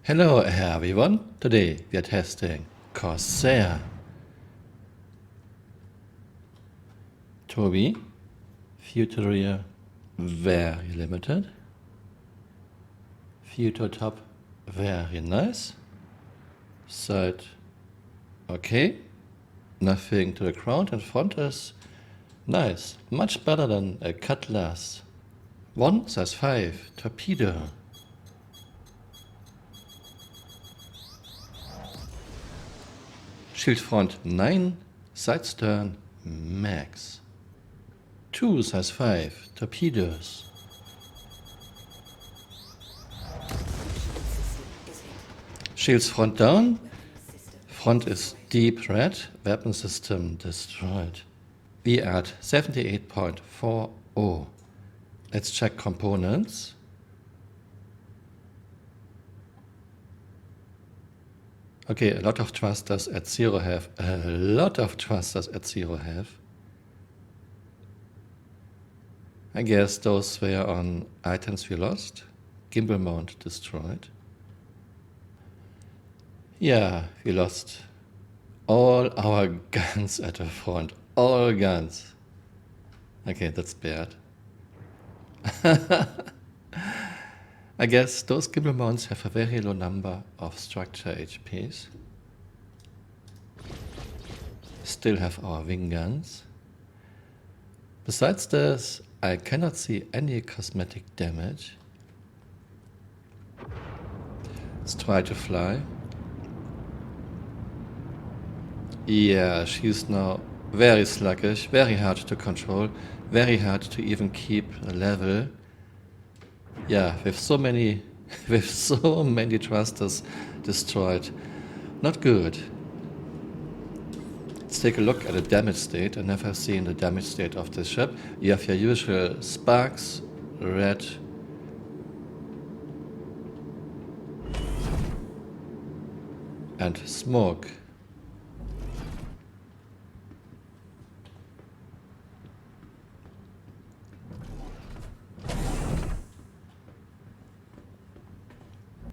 Hello everyone, today we are testing Corsair. Toby, Futuria very limited, Future top very nice, side okay, nothing to the ground, and front is nice, much better than a Cutlass. 1 size 5 torpedo. Shield front 9, side stern max. 2 size 5 torpedoes. Shields front down. Front is deep red. Weapon system destroyed. We are at 78.40. Let's check components. Okay, a lot of thrusters at 0 have. A lot of thrusters at 0 have. I guess those were on items we lost. Gimbal mount destroyed. Yeah, we lost all our guns at the front. All guns. Okay, that's bad. I guess those gimbal mounts have a very low number of structure HPs. Still have our wing guns. Besides this, I cannot see any cosmetic damage. Let's try to fly. Yeah, she's now very sluggish, very hard to control, very hard to even keep a level. Yeah, with so many thrusters destroyed. Not good. Let's take a look at the damage state. I've never seen the damage state of this ship. You have your usual sparks, red, and smoke.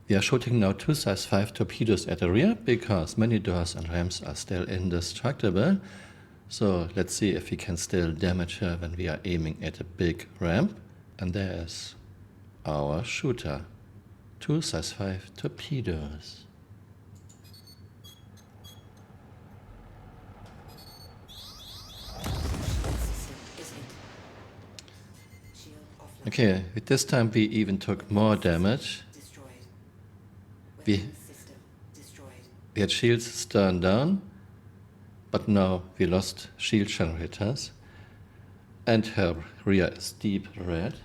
We are shooting now 2 size 5 torpedoes at the rear because many doors and ramps are still indestructible. So let's see if we can still damage her when we are aiming at a big ramp. And there's our shooter. 2 size 5 torpedoes. Okay, this time we even took more damage. We had shields stern down, but now we lost shield generators. And her rear is deep red.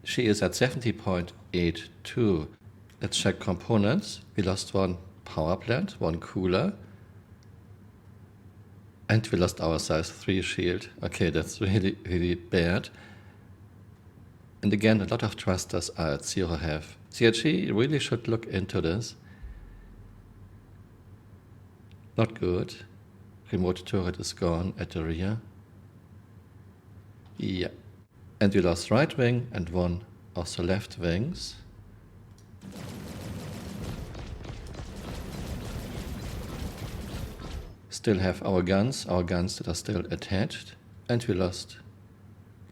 She is at 70.82. Let's check components. We lost one power plant, one cooler. And we lost our size 3 shield. Okay, that's really, really bad. And again, a lot of thrusters are at 0 half. CRG really should look into this. Not good. Remote turret is gone at the rear. Yeah. And we lost right wing and one of the left wings. Still have our guns that are still attached. And we lost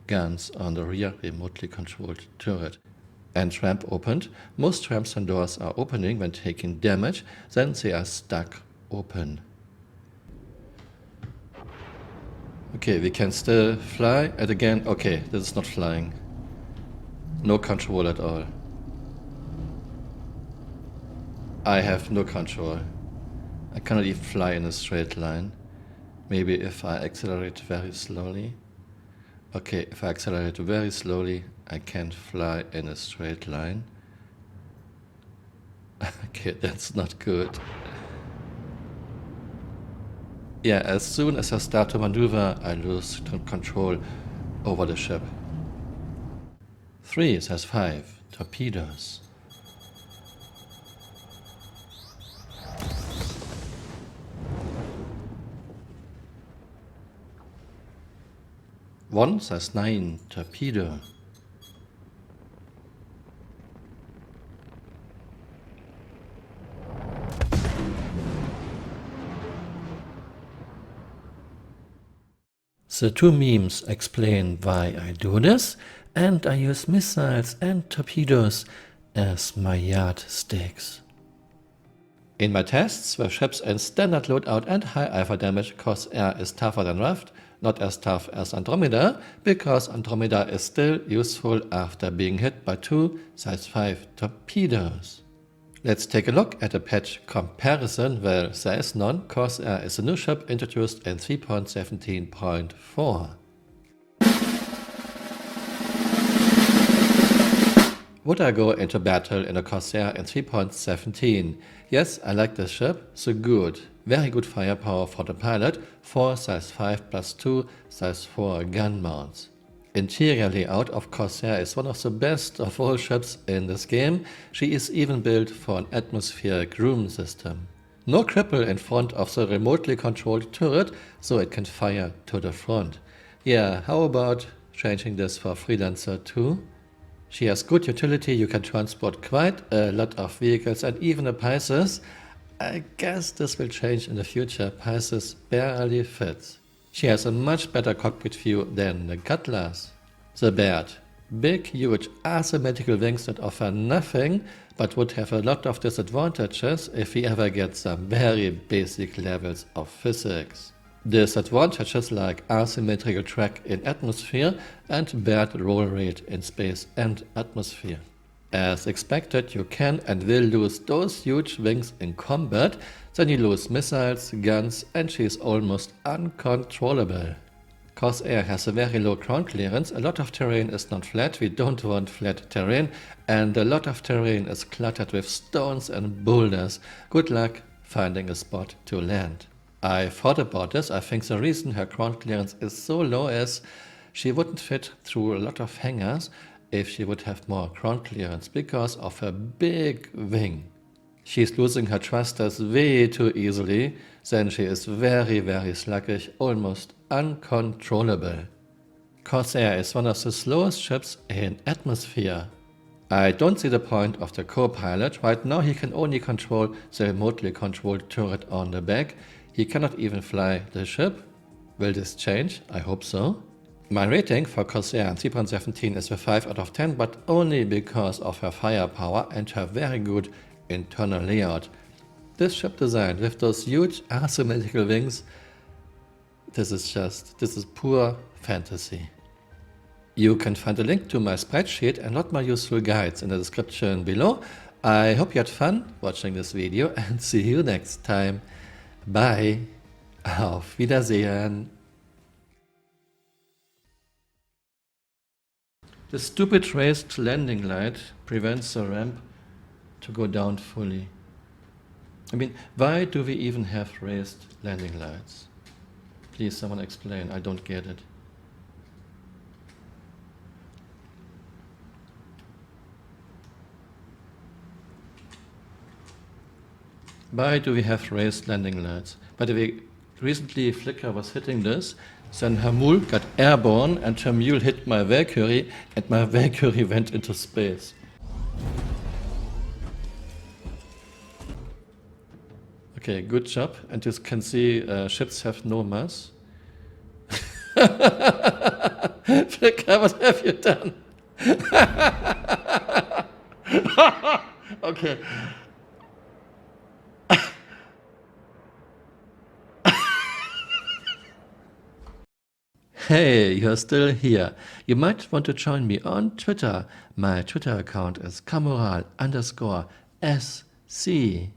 guns on the rear remotely controlled turret. And ramp opened. Most ramps and doors are opening when taking damage, then they are stuck open. Okay, we can still fly, and again, okay, this is not flying. No control at all. I have no control. I cannot even fly in a straight line. Maybe if I accelerate very slowly. Okay, if I accelerate very slowly, I can't fly in a straight line. Okay, that's not good. Yeah, as soon as I start to maneuver, I lose control over the ship. 3 size 5 torpedoes. One size 9 torpedo. The two memes explain why I do this, and I use missiles and torpedoes as my yardsticks. In my tests with ships in standard loadout and high alpha damage, Corsair is tougher than Raft, not as tough as Andromeda, because Andromeda is still useful after being hit by two size 5 torpedoes. Let's take a look at a patch comparison. Well, there is none. Corsair is a new ship introduced in 3.17.4. Would I go into battle in a Corsair in 3.17? Yes, I like this ship, so good. Very good firepower for the pilot, 4 size 5 plus 2 size 4 gun mounts. Interior layout of Corsair is one of the best of all ships in this game. She is even built for an atmospheric room system. No cripple in front of the remotely controlled turret, so it can fire to the front. Yeah, how about changing this for Freelancer too? She has good utility, you can transport quite a lot of vehicles and even a Pisces. I guess this will change in the future, Pisces barely fits. She has a much better cockpit view than the Cutlass. The Beard. Big, huge, asymmetrical wings that offer nothing, but would have a lot of disadvantages if we ever get some very basic levels of physics. Disadvantages like asymmetrical track in atmosphere and bad roll rate in space and atmosphere. As expected, you can and will lose those huge wings in combat, then you lose missiles, guns, and she is almost uncontrollable. Corsair has a very low ground clearance, a lot of terrain is not flat, we don't want flat terrain, and a lot of terrain is cluttered with stones and boulders. Good luck finding a spot to land. I thought about this. I think the reason her ground clearance is so low is she wouldn't fit through a lot of hangars if she would have more ground clearance because of her big wing. She's losing her thrusters way too easily, then she is very sluggish, almost uncontrollable. Corsair is one of the slowest ships in atmosphere. I don't see the point of the co-pilot. Right now he can only control the remotely controlled turret on the back. He cannot even fly the ship. Will this change? I hope so. My rating for Corsair in 3.17 is a 5 out of 10, but only because of her firepower and her very good internal layout. This ship design with those huge asymmetrical wings, this is pure fantasy. You can find a link to my spreadsheet and a lot more useful guides in the description below. I hope you had fun watching this video and see you next time. Bye. Auf Wiedersehen. The stupid raised landing light prevents the ramp to go down fully. I mean, why do we even have raised landing lights? Please, someone explain. I don't get it. Why do we have raised landing lights? By the way, recently Flickr was hitting this, then her mule got airborne and her mule hit my Valkyrie and my Valkyrie went into space. Okay, good job. And you can see ships have no mass. Flickr, what have you done? Okay. Hey, you're still here. You might want to join me on Twitter. My Twitter account is Camural_SC.